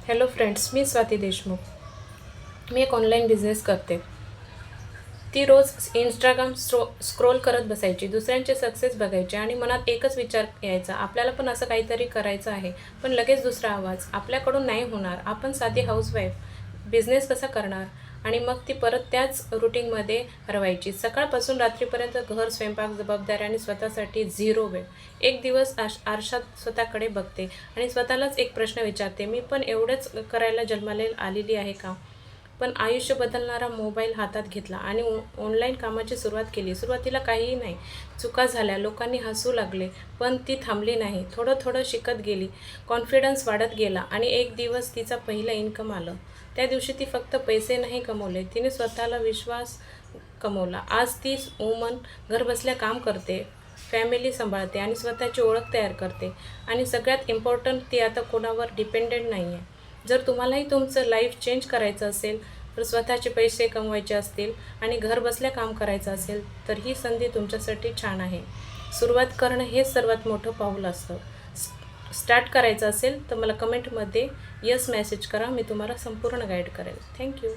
Hello friends, मी स्वाती देशमुख. मी एक online business करते. ती रोज इंस्टाग्राम स्क्रोल करत बसायची, दुसऱ्यांचे सक्सेस बघायचे आणि मनात एकच विचार यायचा, आपल्याला पण असं काहीतरी करायचं आहे. पण लगेच दुसरा आवाज, आपल्याकडून नाही होणार, आपण साधी हाऊसवाईफ, बिझनेस कसा करणार? आणि मग ती परत त्याच रुटीनमध्ये हरवायची. सकाळपासून रात्रीपर्यंत घर, स्वयंपाक, जबाबदाऱ्या आणि स्वतःसाठी झिरो वेळ. एक दिवस आरशात स्वतःकडे बघते आणि स्वतःलाच एक प्रश्न विचारते, मी पण एवढंच करायला जन्माला आलेली आहे का? पण आयुष्य बदलणारा मोबाईल हातात घेतला आणि ऑनलाईन कामाची सुरुवात केली. सुरुवातीला काहीही नाही, चुका झाल्या, लोकांनी हसू लागले, पण ती थांबली नाही. थोडं थोडं शिकत गेली, कॉन्फिडन्स वाढत गेला आणि एक दिवस तिचा पहिला इन्कम आलं. त्या दिवशी ती फक्त पैसे नाही कमवले, तिने स्वतःला विश्वास कमवला. आज ती वुमन घरबसल्या काम करते, फॅमिली सांभाळते आणि स्वतःची ओळख तयार करते. आणि सगळ्यात इम्पॉर्टंट, ती आता कोणावर डिपेंडेंट नाही आहे. जर तुम्हालाही तुमचं लाईफ चेंज करायचं असेल, तर स्वतःचे पैसे कमवायचे असतील आणि घर बसल्या काम करायचं असेल, तर ही संधी तुमच्यासाठी छान आहे. सुरुवात करणं हेच सर्वात मोठं पाऊल असतं. स्टार्ट करायचं असेल तर मला कमेंटमध्ये यस मेसेज करा, मी तुम्हाला संपूर्ण गाईड करेल. थँक्यू.